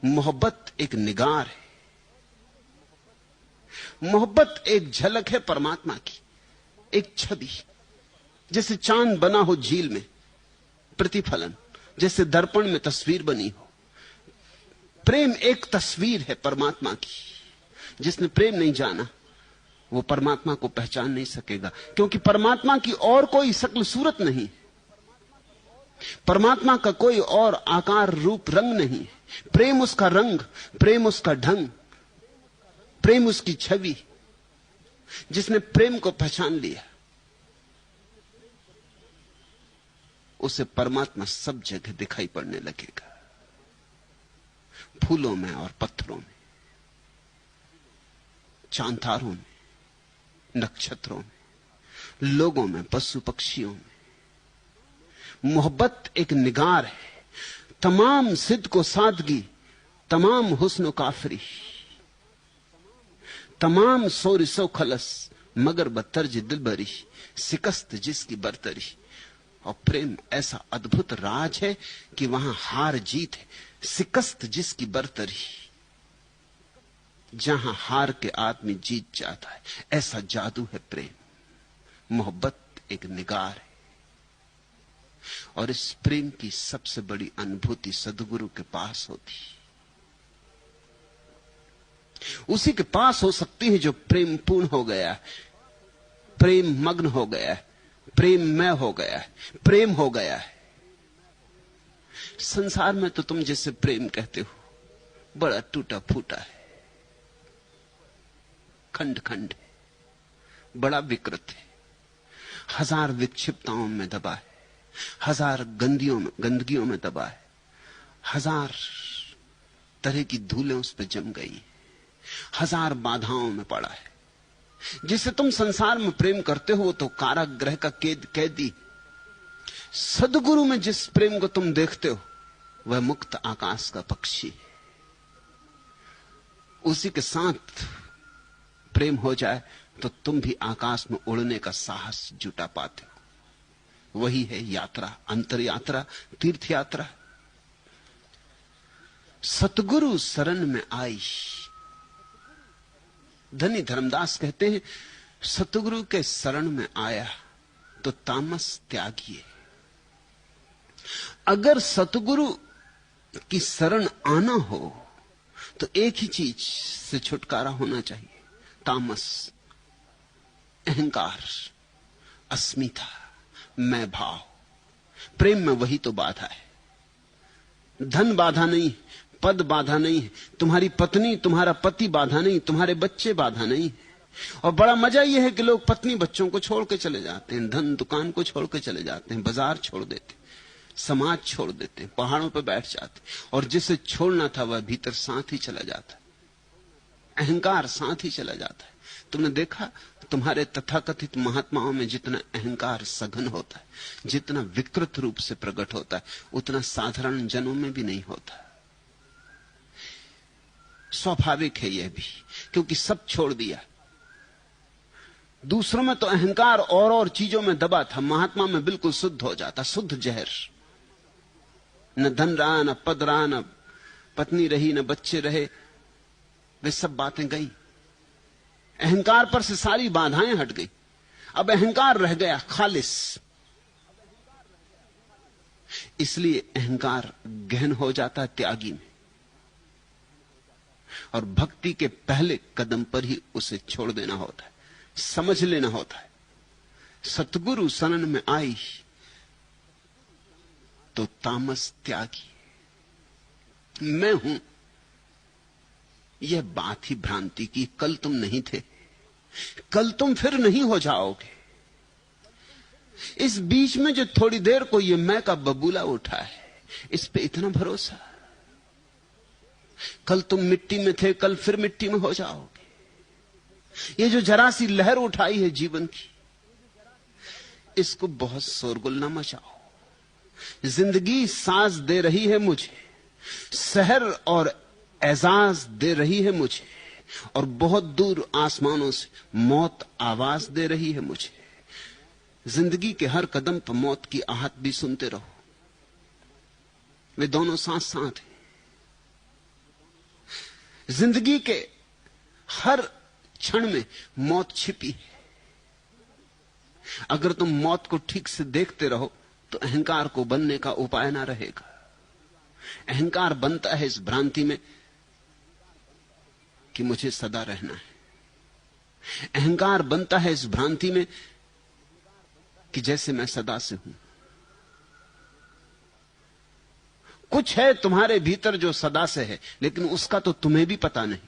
मोहब्बत एक निगार है, मोहब्बत एक झलक है परमात्मा की, एक छवि, जैसे चांद बना हो झील में, प्रतिफलन, जैसे दर्पण में तस्वीर बनी हो। प्रेम एक तस्वीर है परमात्मा की। जिसने प्रेम नहीं जाना वो परमात्मा को पहचान नहीं सकेगा, क्योंकि परमात्मा की और कोई शक्ल सूरत नहीं, परमात्मा का कोई और आकार रूप रंग नहीं। प्रेम उसका रंग, प्रेम उसका ढंग, प्रेम उसकी छवि। जिसने प्रेम को पहचान लिया उसे परमात्मा सब जगह दिखाई पड़ने लगेगा, फूलों में और पत्थरों में, चांतारों में, नक्षत्रों में, लोगों में, पशु पक्षियों में। मोहब्बत एक निगार है, तमाम सिद्ध को सादगी, तमाम हुस्न काफरी, तमाम सोरिसो खलस, मगर बतर्ज दिलबरी, शिकस्त जिसकी बरतरी। और प्रेम ऐसा अद्भुत राज है कि वहां हार जीत है, शिकस्त जिसकी बरतरी। जहां हार के आदमी जीत जाता है, ऐसा जादू है प्रेम। मोहब्बत एक निगार है, और इस प्रेम की सबसे बड़ी अनुभूति सद्गुरु के पास होती, उसी के पास हो सकती है जो प्रेम पूर्ण हो गया है, प्रेम मग्न हो गया है, प्रेममय हो गया है, प्रेम हो गया है। संसार में तो तुम जिसे प्रेम कहते हो बड़ा टूटा फूटा है, खंड खंड है, बड़ा विकृत है, हजार विक्षिप्तताओं में दबा है, हजार गंदगियों में दबा है, हजार तरह की धूलें उस पर जम गई, हजार बाधाओं में पड़ा है। जिसे तुम संसार में प्रेम करते हो वो तो कारागृह का कैदी। सद्गुरु में जिस प्रेम को तुम देखते हो वह मुक्त आकाश का पक्षी है। उसी के साथ प्रेम हो जाए तो तुम भी आकाश में उड़ने का साहस जुटा पाते हो। वही है यात्रा, अंतर यात्रा, तीर्थ यात्रा। सतगुरु शरण में आई। धनी धर्मदास कहते हैं सतगुरु के शरण में आया तो तामस त्यागिए। अगर सतगुरु की शरण आना हो तो एक ही चीज से छुटकारा होना चाहिए, तामस, अहंकार, अस्मिता, मैं भाव। प्रेम में वही तो बाधा है। धन बाधा नहीं, पद बाधा नहीं है, तुम्हारी पत्नी तुम्हारा पति बाधा नहीं, तुम्हारे बच्चे बाधा नहीं। और बड़ा मजा यह है कि लोग पत्नी बच्चों को छोड़ के चले जाते हैं, धन दुकान को छोड़ के चले जाते हैं, बाजार छोड़ देते, समाज छोड़ देते हैं, पहाड़ों पर बैठ जाते, और जिसे छोड़ना था वह भीतर साथ ही चला जाता, अहंकार साथ ही चला जाता है। तुमने देखा तुम्हारे तथाकथित महात्माओं में जितना अहंकार सघन होता है, जितना विकृत रूप से प्रकट होता है, उतना साधारण जनों में भी नहीं होता। स्वाभाविक है यह भी, क्योंकि सब छोड़ दिया। दूसरों में तो अहंकार और चीजों में दबा था, महात्मा में बिल्कुल शुद्ध हो जाता, शुद्ध जहर। न धन रहा, न पद रहा, न पत्नी रही, न बच्चे रहे, वे सब बातें गई। अहंकार पर से सारी बाधाएं हट गई, अब अहंकार रह गया खालिस। इसलिए अहंकार गहन हो जाता है त्यागी में, और भक्ति के पहले कदम पर ही उसे छोड़ देना होता है, समझ लेना होता है। सतगुरु शरण में आई तो तामस त्यागी। मैं हूं यह बात ही भ्रांति की। कल तुम नहीं थे, कल तुम फिर नहीं हो जाओगे। इस बीच में जो थोड़ी देर को ये मैं का बबूला उठा है, इस पे इतना भरोसा। कल तुम मिट्टी में थे, कल फिर मिट्टी में हो जाओगे। ये जो जरा सी लहर उठाई है जीवन की, इसको बहुत शोरगुल न मचाओ। जिंदगी साज दे रही है मुझे, सहर और एजाज दे रही है मुझे, और बहुत दूर आसमानों से मौत आवाज दे रही है मुझे। जिंदगी के हर कदम पर मौत की आहट भी सुनते रहो, वे दोनों साथ साथ हैं। जिंदगी के हर क्षण में मौत छिपी है। अगर तुम मौत को ठीक से देखते रहो तो अहंकार को बनने का उपाय ना रहेगा। अहंकार बनता है इस भ्रांति में कि मुझे सदा रहना है। अहंकार बनता है इस भ्रांति में कि जैसे मैं सदा से हूं। कुछ है तुम्हारे भीतर जो सदा से है, लेकिन उसका तो तुम्हें भी पता नहीं।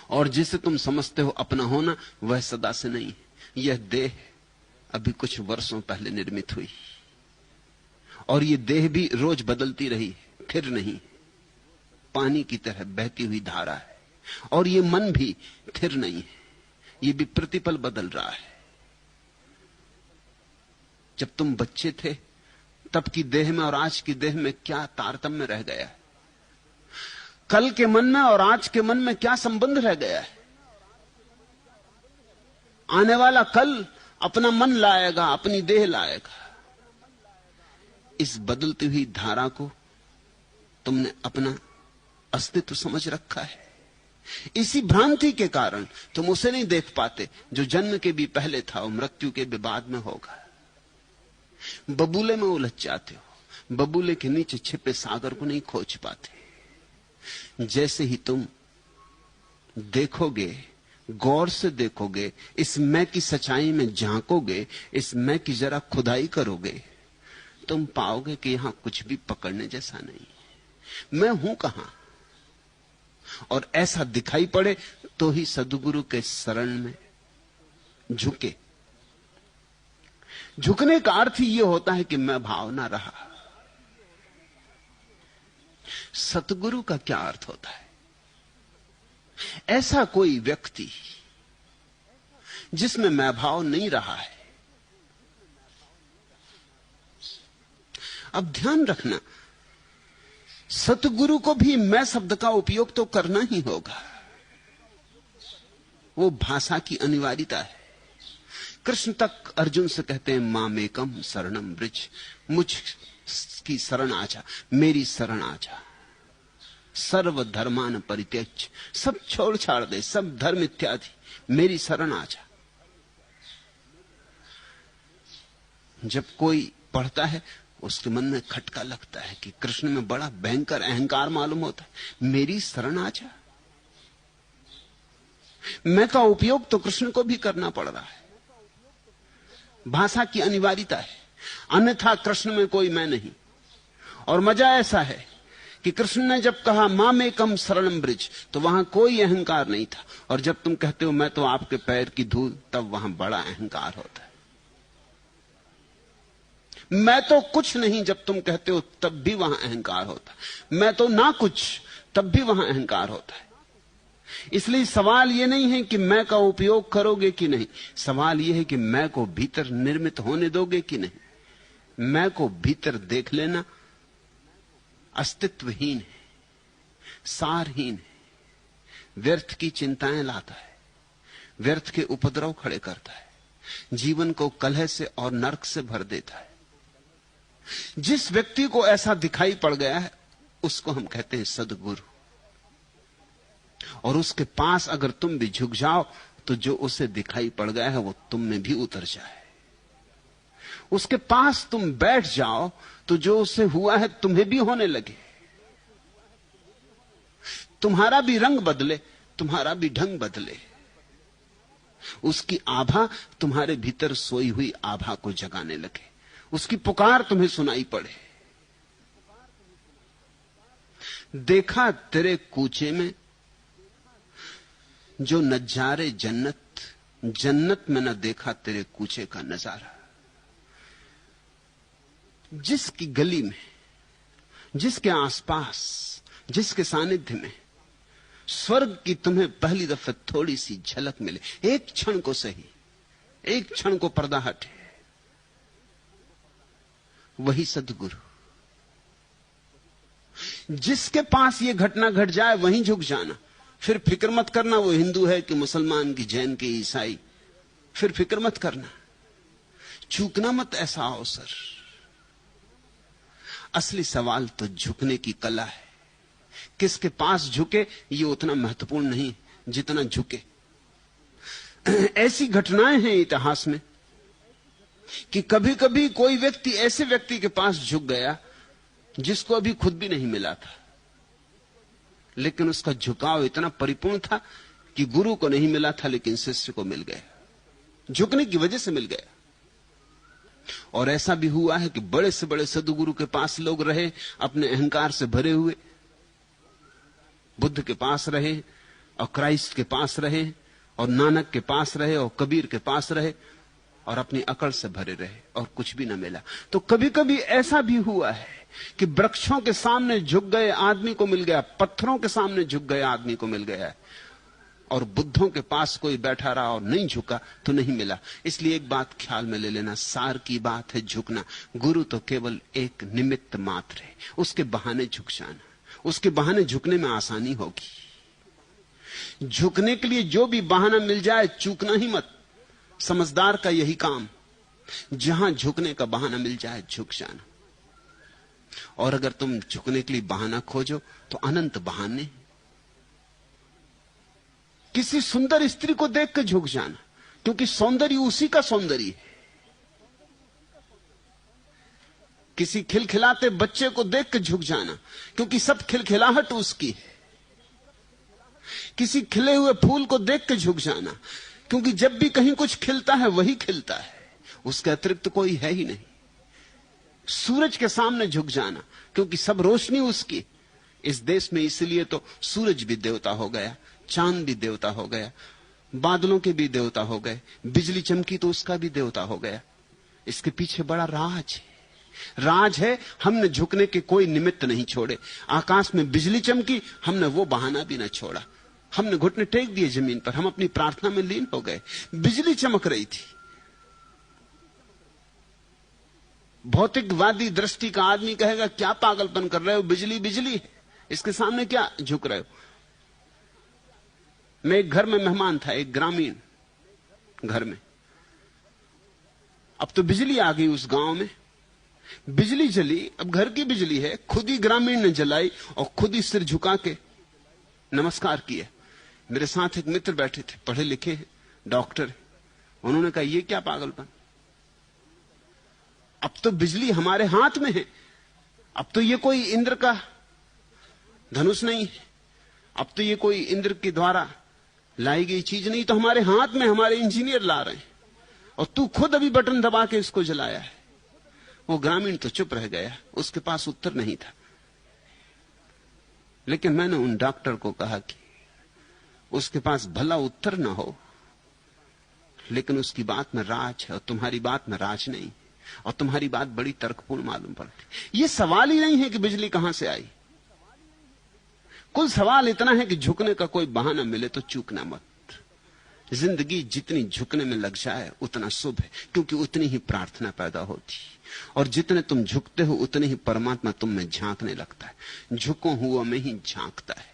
और जिसे तुम समझते हो अपना होना, वह सदा से नहीं है। यह देह अभी कुछ वर्षों पहले निर्मित हुई, और यह देह भी रोज बदलती रही, फिर नहीं। पानी की तरह बहती हुई धारा है। और यह मन भी फिर नहीं है, यह भी प्रतिपल बदल रहा है। जब तुम बच्चे थे तब की देह में और आज की देह में क्या तारतम्य रह गया है? कल के मन में और आज के मन में क्या संबंध रह गया है? आने वाला कल अपना मन लाएगा, अपनी देह लाएगा। इस बदलती हुई धारा को तुमने अपना अस्तित्व समझ रखा है। इसी भ्रांति के कारण तुम उसे नहीं देख पाते जो जन्म के भी पहले था और मृत्यु के भी बाद में होगा। बबूले में उलझ जाते हो, बबूले के नीचे छिपे सागर को नहीं खोज पाते। जैसे ही तुम देखोगे, गौर से देखोगे, इस मैं की सच्चाई में झांकोगे, इस मैं की जरा खुदाई करोगे, तुम पाओगे कि यहां कुछ भी पकड़ने जैसा नहीं। मैं हूं कहां? और ऐसा दिखाई पड़े तो ही सद्गुरु के शरण में झुके। झुकने का अर्थ ही यह होता है कि मैं भाव ना रहा। सतगुरु का क्या अर्थ होता है? ऐसा कोई व्यक्ति जिसमें मैं भाव नहीं रहा है। अब ध्यान रखना, सतगुरु को भी मैं शब्द का उपयोग तो करना ही होगा। वो भाषा की अनिवार्यता है। कृष्ण तक अर्जुन से कहते हैं, मामेकम शरणम व्रज, मुझ की शरण आजा, मेरी शरण आजा। सर्व धर्मान परित्यज, सब छोड़ छाड़ दे, सब धर्म इत्यादि, मेरी शरण आजा। जब कोई पढ़ता है उसके मन में खटका लगता है कि कृष्ण में बड़ा भयंकर अहंकार मालूम होता है। मेरी शरण आजा। मैं का उपयोग तो कृष्ण को भी करना पड़ रहा है। भाषा की अनिवार्यता है, अन्यथा कृष्ण में कोई मैं नहीं। और मजा ऐसा है कि कृष्ण ने जब कहा मामेकम शरणम व्रज, तो वहां कोई अहंकार नहीं था। और जब तुम कहते हो मैं तो आपके पैर की धूल, तब वहां बड़ा अहंकार होता है। मैं तो कुछ नहीं जब तुम कहते हो, तब भी वहां अहंकार होता है। मैं तो ना कुछ, तब भी वहां अहंकार होता है। इसलिए सवाल यह नहीं है कि मैं का उपयोग करोगे कि नहीं, सवाल यह है कि मैं को भीतर निर्मित होने दोगे कि नहीं। मैं को भीतर देख लेना अस्तित्वहीन है, सारहीन है, व्यर्थ की चिंताएं लाता है, व्यर्थ के उपद्रव खड़े करता है, जीवन को कलह से और नरक से भर देता है। जिस व्यक्ति को ऐसा दिखाई पड़ गया है उसको हम कहते हैं सद्गुरु। और उसके पास अगर तुम भी झुक जाओ तो जो उसे दिखाई पड़ गया है वो तुम में भी उतर जाए। उसके पास तुम बैठ जाओ तो जो उसे हुआ है तुम्हें भी होने लगे। तुम्हारा भी रंग बदले, तुम्हारा भी ढंग बदले। उसकी आभा तुम्हारे भीतर सोई हुई आभा को जगाने लगे, उसकी पुकार तुम्हें सुनाई पड़े। देखा तेरे कूचे में जो नजारे जन्नत, जन्नत में न देखा तेरे कूचे का नजारा। जिसकी गली में, जिसके आसपास, जिसके सानिध्य में स्वर्ग की तुम्हें पहली दफे थोड़ी सी झलक मिले, एक क्षण को सही, एक क्षण को पर्दा हटे, वही सद्गुरु। जिसके पास ये घटना घट जाए वहीं झुक जाना। फिर फिक्र मत करना वो हिंदू है कि मुसलमान की, जैन की, ईसाई, फिर फिक्र मत करना, चूकना मत ऐसा अवसर। असली सवाल तो झुकने की कला है। किसके पास झुके ये उतना महत्वपूर्ण नहीं जितना झुके। ऐसी घटनाएं हैं इतिहास में कि कभी कभी कोई व्यक्ति ऐसे व्यक्ति के पास झुक गया जिसको अभी खुद भी नहीं मिला था, लेकिन उसका झुकाव इतना परिपूर्ण था कि गुरु को नहीं मिला था लेकिन शिष्य को मिल गया, झुकने की वजह से मिल गया। और ऐसा भी हुआ है कि बड़े से बड़े सद्गुरु के पास लोग रहे, अपने अहंकार से भरे हुए, बुद्ध के पास रहे और क्राइस्ट के पास रहे और नानक के पास रहे और कबीर के पास रहे और अपनी अकड़ से भरे रहे और कुछ भी न मिला। तो कभी कभी ऐसा भी हुआ है कि वृक्षों के सामने झुक गए आदमी को मिल गया, पत्थरों के सामने झुक गए आदमी को मिल गया, और बुद्धों के पास कोई बैठा रहा और नहीं झुका तो नहीं मिला। इसलिए एक बात ख्याल में ले लेना, सार की बात है झुकना। गुरु तो केवल एक निमित्त मात्र है, उसके बहाने झुक जाना, उसके बहाने झुकने में आसानी होगी। झुकने के लिए जो भी बहाना मिल जाए चूकना ही मत। समझदार का यही काम, जहां झुकने का बहाना मिल जाए झुक जाना। और अगर तुम झुकने के लिए बहाना खोजो तो अनंत बहाने। किसी सुंदर स्त्री को देख के झुक जाना, क्योंकि सौंदर्य उसी का सौंदर्य है। किसी खिलखिलाते बच्चे को देख के झुक जाना, क्योंकि सब खिलखिलाहट उसकी है। किसी खिले हुए फूल को देख के झुक जाना, क्योंकि जब भी कहीं कुछ खिलता है वही खिलता है, उसके अतिरिक्त कोई है ही नहीं। सूरज के सामने झुक जाना, क्योंकि सब रोशनी उसकी। इस देश में इसलिए तो सूरज भी देवता हो गया, चांद भी देवता हो गया, बादलों के भी देवता हो गए, बिजली चमकी तो उसका भी देवता हो गया। इसके पीछे बड़ा राज है। राज है हमने झुकने के कोई निमित्त नहीं छोड़े। आकाश में बिजली चमकी, हमने वो बहाना भी ना छोड़ा, हमने घुटने टेक दिए जमीन पर, हम अपनी प्रार्थना में लीन हो गए। बिजली चमक रही थी। भौतिकवादी दृष्टि का आदमी कहेगा क्या पागलपन कर रहे हो, बिजली बिजली है, इसके सामने क्या झुक रहे हो। मैं एक घर में मेहमान था, एक ग्रामीण घर में। अब तो बिजली आ गई उस गांव में, बिजली जली, अब घर की बिजली है, खुद ही ग्रामीण ने जलाई और खुद ही सिर झुका के नमस्कार किया। मेरे साथ एक मित्र बैठे थे, पढ़े लिखे डॉक्टर। उन्होंने कहा ये क्या पागलपन, अब तो बिजली हमारे हाथ में है, अब तो ये कोई इंद्र का धनुष नहीं है, अब तो ये कोई इंद्र के द्वारा लाई गई चीज नहीं, तो हमारे हाथ में, हमारे इंजीनियर ला रहे हैं, और तू खुद अभी बटन दबा के इसको जलाया है। वो ग्रामीण तो चुप रह गया, उसके पास उत्तर नहीं था। लेकिन मैंने उन डॉक्टर को कहा कि उसके पास भला उत्तर ना हो, लेकिन उसकी बात में राज है और तुम्हारी बात में राज नहीं, और तुम्हारी बात बड़ी तर्कपूर्ण मालूम पड़ती। ये सवाल ही नहीं है कि बिजली कहां से आई, कुल सवाल इतना है कि झुकने का कोई बहाना मिले तो चूकना मत। जिंदगी जितनी झुकने में लग जाए उतना शुभ है, क्योंकि उतनी ही प्रार्थना पैदा होती, और जितने तुम झुकते हो उतने ही परमात्मा तुम में झांकने लगता है। झुको हुआ में ही झांकता है।